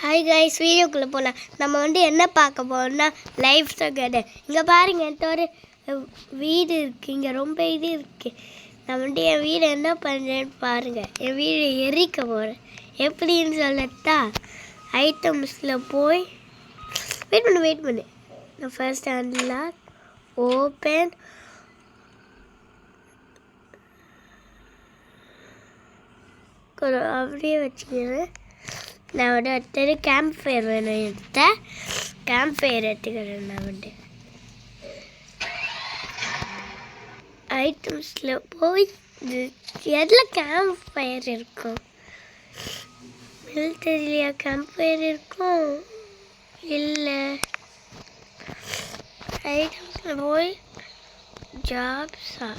Hi guys, வீடியோக்குள்ளே போகலாம். நம்ம என்ன பார்க்க போகிறோம்னா லைஃப் கார்டன். இங்கே பாருங்கள், என்கிட்ட ஒரு வீடு இருக்குது. இங்கே ரொம்ப இது இருக்குது. நான் என் வீடு என்ன பண்ணுறேன்னு பாருங்கள். என் வீடு எரிக்க போகிறேன். எப்படின்னு சொல்லட்டா, ஐட்டம்ஸில் போய் வெயிட் பண்ணு. நான் ஃபர்ஸ்ட் அன்லாக், ஓப்பன், அப்படியே வச்சுக்கிறேன். நான் அடுத்தது கேம்ப் ஃபயர் வேணும். எடுத்தேன் கேம்ப் ஃபயர் எடுத்துக்கிறேன். நான் ஐட்டம்ஸில் போய் எதில் கேம்ப் ஃபயர் இருக்கும்? மிலிட்டரிலையா கேம்ப் ஃபயர் இருக்கும்? இல்லை, ஐட்டம்ஸில் போய் ஜாப்ஸா?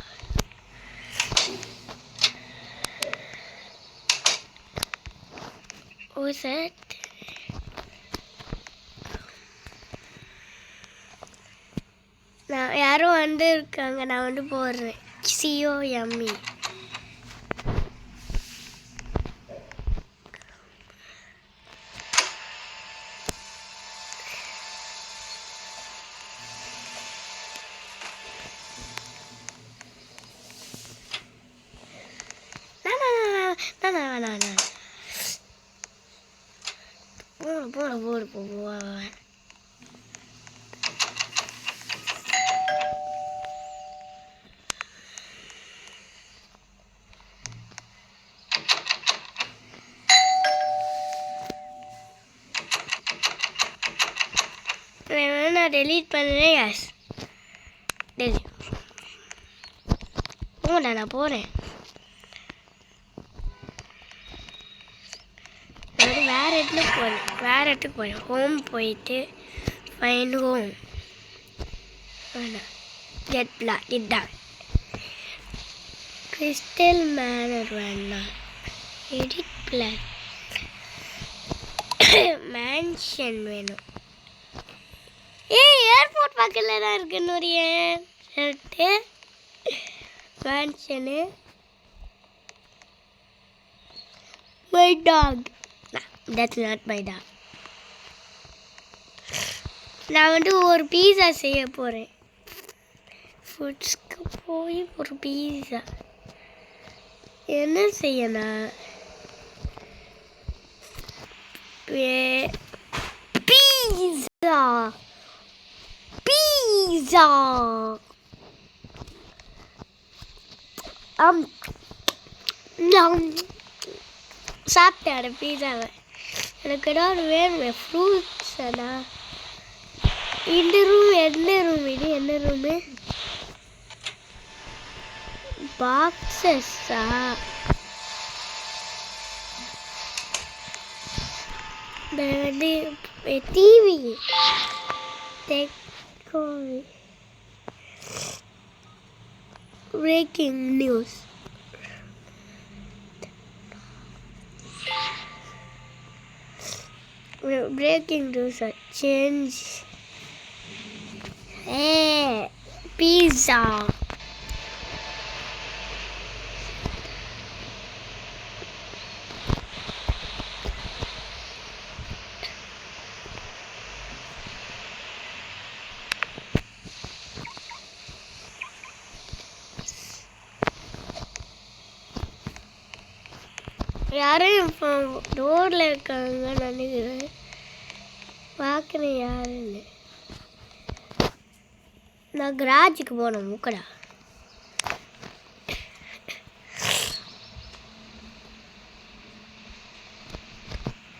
நான் யாரும் இருக்காங்க. நான் போடுறேன் COME. போடு. நான் டெலீட் பண்ணுறேன். Yes, delete. போடா, நான் போகிறேன். வேறு இடத்துக்கு போகிறேன். ஹோம் போயிட்டு ஃபைண்ட் ஹோம். Get block. இதுதான் கிறிஸ்டல் மேனர். வேண்டாம், எடிட் பிளாக். மேன்ஷன் வேணும். ஏர்போர்ட் பக்கத்தில் தான் இருக்கு. நூறிய shirt mansion. My dog. That's not my dog. நான் ஒரு பீஸா செய்ய போகிறேன். ஃபுட்ஸ்க்கு போய் ஒரு பீஸா என்ன செய்யணும்? பீஸா சாப்பிட்டேன் பீஸாவை. எனக்கு ஏதாவது வேணுமே ஃப்ரூட்ஸ். அதான் இந்த ரூம். என்ன ரூமு? பாக்ஸஸா? TV. Breaking news. Breaking news. Change. Hey, pizza. யாரும் இப்போ ரோடில் இருக்காங்க நினைக்கிறேன். பார்க்குறேன் யாருன்னு. நான் கராஜுக்கு போனேன். மூக்கடா.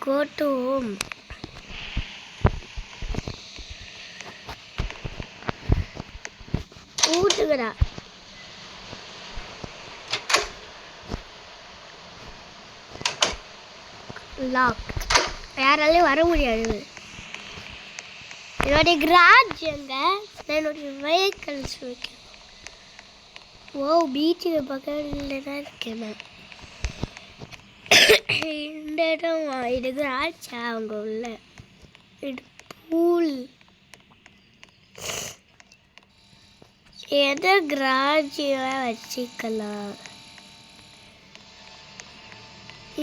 Go to home. ஊட்டுக்கடா. லாக். யாராலையும் வர முடியாது. என்னுடைய கிராஜ் எங்க? என்னுடைய வெஹிக்கிள்ஸ் வைக்கணும். பீச்சுக்கு பக்கத்தில் தான் இருக்கேன் நான். இந்த இடம் இது கிராஜா? அவங்க உள்ள இது பூல். எதை கிராஜாக வச்சுக்கலாம்?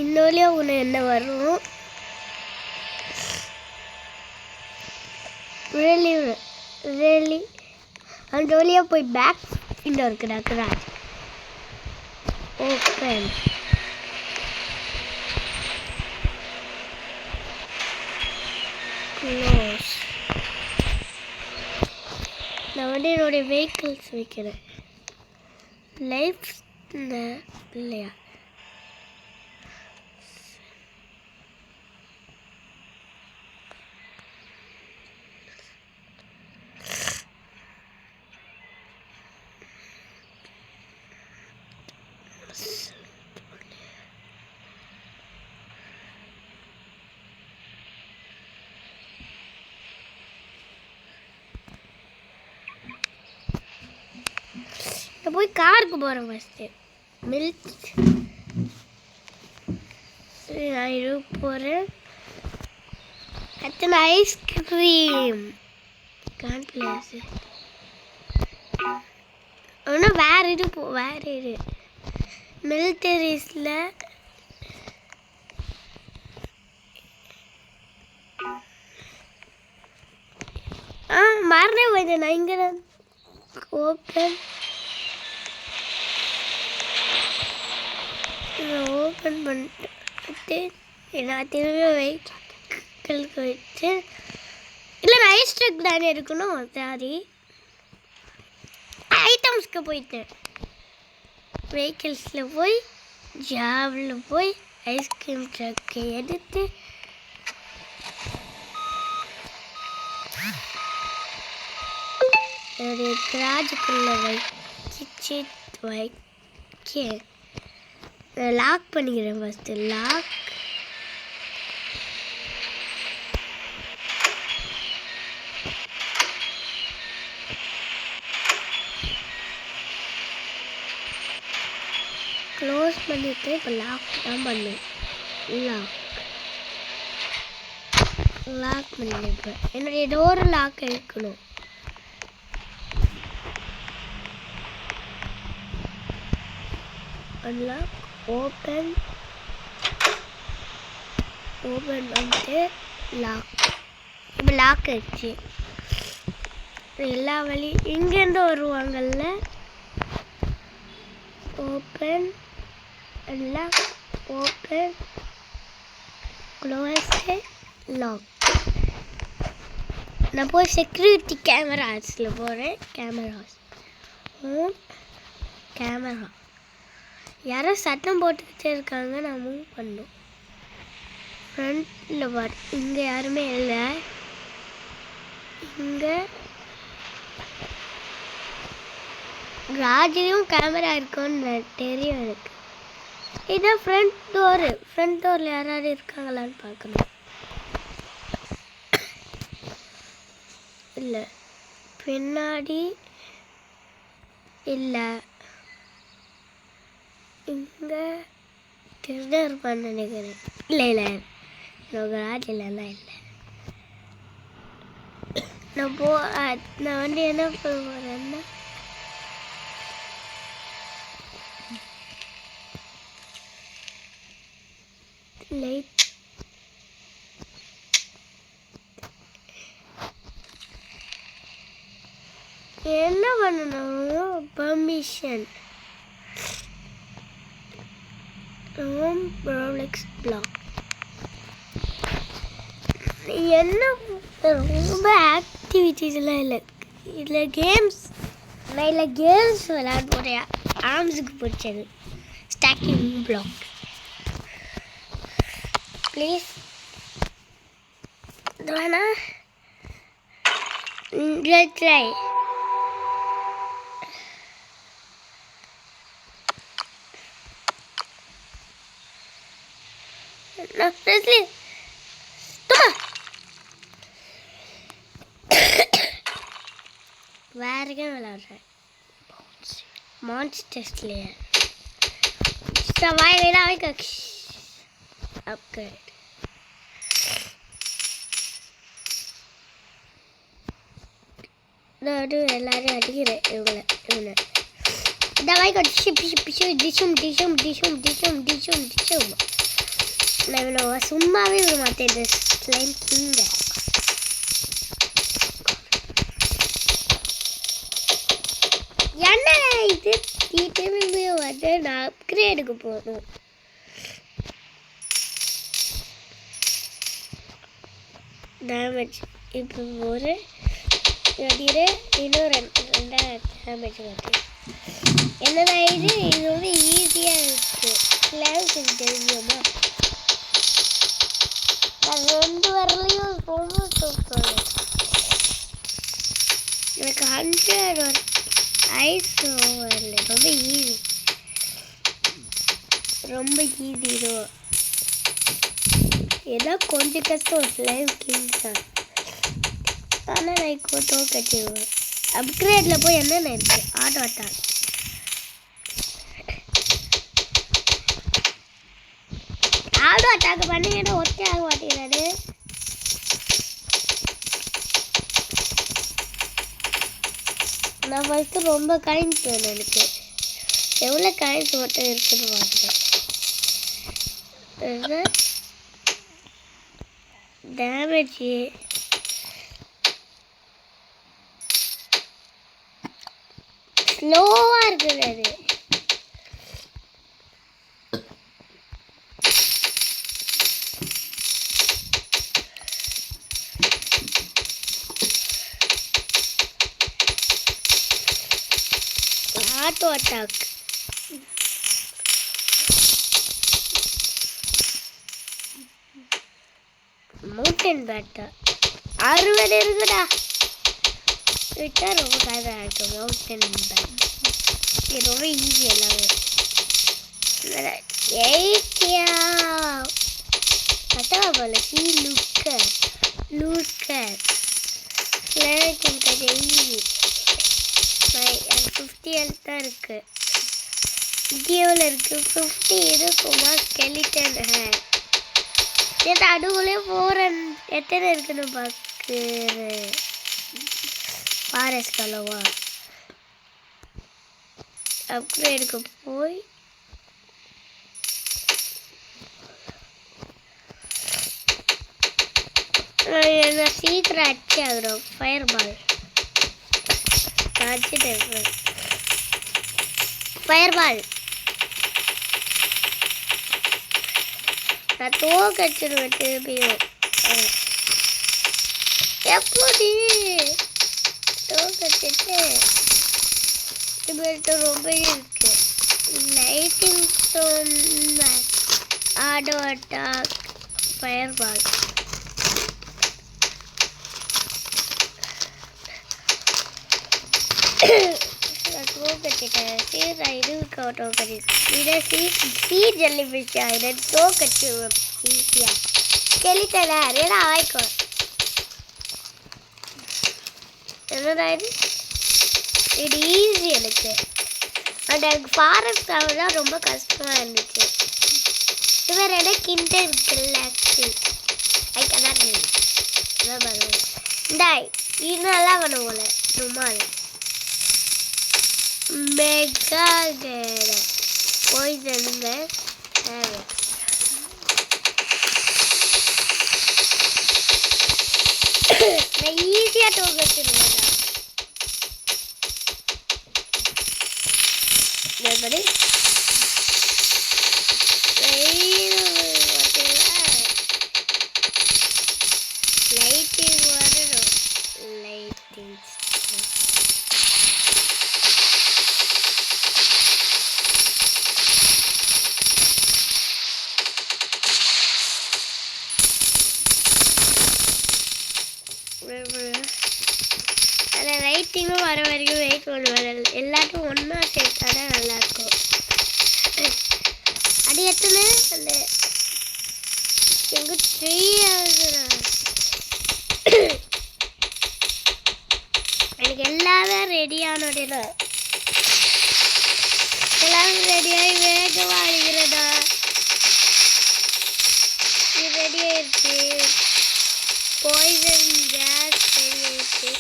இன்னொரு ஒன்று என்ன வரும்? really really அந்த வழியாக போய் பேக் விண்டோ இருக்குடா கிராஜ் ஓப்பன் க்ளோஸ். நான் வந்து என்னுடைய வெஹிக்கிள்ஸ் வைக்கிறேன். லைஃப் இல்லையா நான் போய் காருக்கு போகிறேன் ஃபஸ்ட்டு. மில்க் நான் இது போகிறேன். அத்தனை ஐஸ்கிரீம் கான்பிளேஸு ஆனால் வேறு இது வேறு இது மிலிட்டரிஸில் மறந்தே போயிட்டேன். நான் இங்கே தான் ஓப்பன் பண்ணிட்டு நான் திரும்ப வெஹிக்கிளுக்கு வச்சு இல்லை நான் ஐஸ் ட்ரக் தானே இருக்கணும். சாரி ஐட்டம்ஸ்க்கு போயிட்டேன். வெஹிக்கிள்ஸில் போய் ஜாவில் போய் ஐஸ்கிரீம் ட்ரக்கை எடுத்து என்னுடைய கிராஜுக்குள்ளே வைக்க லாக் பண்ணிக்கிறேன். ஃபஸ்ட்டு லாக் க்ளோஸ் பண்ணிவிட்டு இப்போ லாக் தான் பண்ணுவேன். லாக் பண்ணிடுவேன். இப்போ என்னுடைய டோரு லாக் இருக்கணும். அன்லாக் ஓப்பன் பண்ணிட்டு லாக். இப்போ லாக் ஆயிடுச்சு. எல்லா வழியும் இங்கேருந்து வருவாங்கல்ல. Open unlock open close lock. நான் போய் செக்யூரிட்டி கேமராஸில் போகிறேன். கேமரா யாரோ சத்தம் போட்டுக்கிட்டே இருக்காங்க. நான் மூவ் பண்ணணும். ஃப்ரண்ட்டில் பார் இங்கே யாருமே இல்லை. இங்கே ராஜிலையும் கேமரா இருக்குன்னு தெரியும் எனக்கு. இதான் ஃப்ரண்ட் டோரில் யாராவது இருக்காங்களான்னு பார்க்கணும். இல்லை பின்னாடி இல்லை. இங்கே திருடர் பண்ண நினைக்கிறேன். இல்லை ராஜ் இல்லைன்னா இல்லை. நான் வந்து என்ன பண்ணுறேன்னா லைட் என்ன பண்ணணும் பர்மிஷன் ப்ராப்ளக்ஸ் பிளாக். என்ன ரொம்ப ஆக்டிவிட்டீஸ்லாம் இல்லை இதில். நான் இல்லை கேம்ஸ் விளையாட போகிறேன். ஆர்ம்ஸுக்கு பிடிச்சது ஸ்டாக்கிங் பிளாக். ப்ளீஸ் இது வேணா ட்ரை. வேற கேம் விளையாடுறேன். மான்ஸ்டர்ஸ்லேயே அப்கிரேட். நான் எல்லாரையும் அடிக்கிறேன். இவங்களை இந்த வாய்க்கு டிஷும் நான் இவ்வளோ சும்மாவே விட மாட்டேன். இந்த ஸ்லைம் கிங்க திரும்பி வந்து நான் அப்கிரேடுக்கு போகணும். டேமேஜ் இப்போ ஒரு இன்னும் ரெண்டாக டேமேஜ் வருது. என்னடா இது வந்து ஈஸியாக இருக்குது. கிளாவுக்கு தெரியுமா? நான் 2 வரலையும் ரொம்ப சூப்பர். எனக்கு 100 ஐஸ் வரல. ரொம்ப ஈஸி தான். ஏதோ கொஞ்சம் கஷ்டம் ஸ்லைம் கிங் தான். ஆனால் நான் இப்போ தோக்கச்சிடுவேன். அப்கிரேடில் போய் என்னென்ன இருக்குது? ஆட்டோ அட்டாக், பண்ணிங்கன்னா ஒத்தே ஆக மாட்டேங்கிறாரு. நான் ஃபஸ்ட்டு ரொம்ப காயின்ஸ் வேணும். எனக்கு எவ்வளோ காயின்ஸ் மட்டும் இருக்குன்னு பார்க்குறேன். டேமேஜ் ஸ்லோவாக இருக்குது. அது ஆட்டோ அட்டாக். மவுண்டன் பேட்டா 60 இருக்குடா. விட்டா ரொம்ப கதை இருக்கும். மவுண்டன் பேட் இது ரொம்ப ஈஸி. எல்லாமே 8 பத்தவா போல. லூக்கர் கொஞ்சம் ஈஸி. 50 ஹெல்த் தான் இருக்கு. இது எவ்வளோ இருக்கு? 50 இருக்குமா? ஸ்கெலிட்டன் ஹேர் நடுவுலே போகிறேன். எத்தனை இருக்குன்னு பார்க்குறேன். ஃபாரஸ்ட் அளவா அப்கிரேடுக்கு போய் நான் சீக்கிரம் அச்சு ஆகிறோம். ஃபயர் பால் நான் தோக்கச்சிருவேன் திரும்பியும். எப்படி தோக்கச்சிட்டு இவர்கிட்ட ரொம்ப இருக்கு. Lighting stone, auto attack, fire ball. தோக்கச்சிட்டேன். சி ஜல்லி ஃபிஷ் ஆகிடும். தோக்கச்சு ஈஸியாக ஸ்கெலிட்டன் ஹேர் ஆயிக்கும். என்னடா இது ஈஸி. எனக்கு பட் எனக்கு ஃபாரஸ்ட் தான் ரொம்ப கஷ்டமாக இருந்துச்சு. இவர் என்ன கிண்டர் இருக்குல்ல அதுக்கதான் இந்த இன்னெல்லாம் பண்ணுவோல ருமால் மெகா பாய்சனுங்க. நான் ஈஸியாக தோக்கச்சிருந்தேன். லைட்டிங் வரணும். லைட்டிங் அந்த லைட்டிங்கும் வர வரைக்கும் வெயிட் பண்ணுவேன். எல்லாத்தையும் ஒன்றா சேர்த்தாதான் நல்லாயிருக்கும். அது எத்தனை அந்த எங்கள் 3 ஆகுதுண்ணா. எனக்கு எல்லாமே ரெடியானோட எல்லாரும் ரெடியாகி வேகமாக அடிக்கிறதா. இது ரெடியாகிடுச்சு. பாய்சன் கேஸ் ரெடி ஆயிடுச்சு.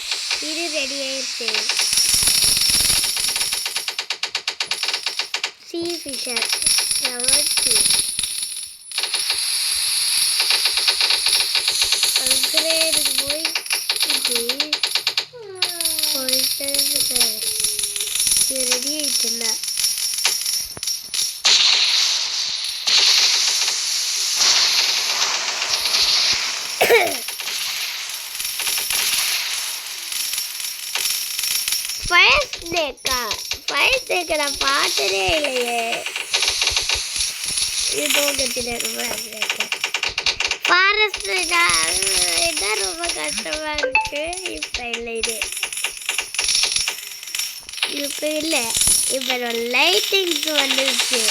இது ரெடி ஆயிடுச்சு. சீ ஃபிஷர் லவர்ச்சி அப்கிரேடுக்கு போய் இது பாய்சன் இது ரெடி ஆயிடுச்சுல்ல. ஃபயர் ஸ்னேக்கை நான் பார்த்ததே இல்லையே. இது ஃபாரஸ்ட் இதான் ரொம்ப கஷ்டமாக இருக்கு. இப்போ இல்லை இது இப்போ இல்லை. இப்போ லைட்டிங்ஸ் வந்துருச்சு.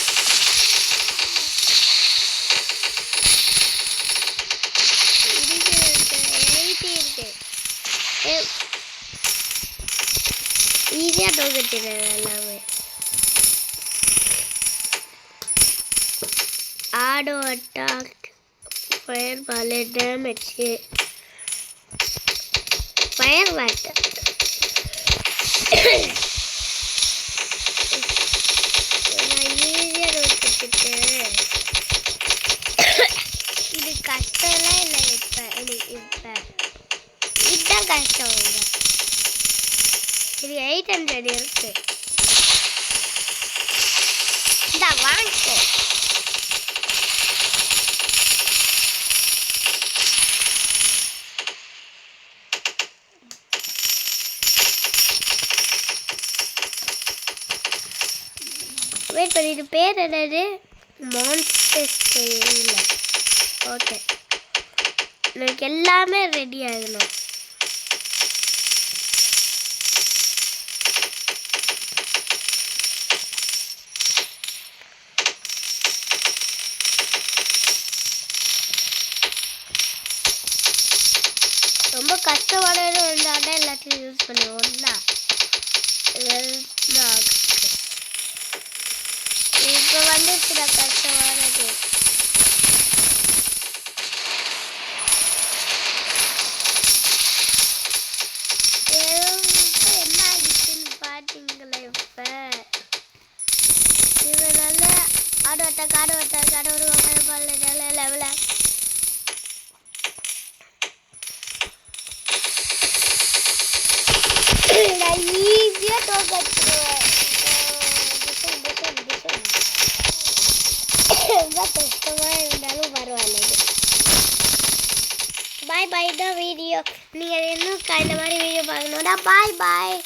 ஈஸியாக தோக்கத்தினர் எல்லாமே. Auto attack, fire ball damage, fire water. நான் ஈஸியாக தோக்கத்திட்டேன். இது கஷ்டம்லாம் இல்லை. இப்போ எனக்கு இப்போ இதுதான் கஷ்டம். இது 800 இருக்கு. இந்த வாங்க வெயிட் பண்ணி. இது பேர் என்னது? மான்ஸ்டர்ஸ் இல்லை. ஓகே, எனக்கு எல்லாமே ரெடி ஆகணும். ரொம்ப கஷ்டமானது வந்தால் எல்லாத்தையும் யூஸ் பண்ணுவோம் தான். இப்போ வந்துச்சு கஷ்டமானது. என்ன ஆகிடுச்சுன்னு பார்த்தீங்களா? இப்போ இது நல்ல காடு ஒரு நல்ல லெவலில் நான் ஈஸியாக தோக்கடிச்சிடுவேன். ரொம்ப கஷ்டமாக இருந்தாலும் பரவாயில்ல. பாய் பாய் தான் வீடியோ. நீங்கள் இன்னும் இந்த மாதிரி வீடியோ பார்க்கணுன்னா பாய் பாய்.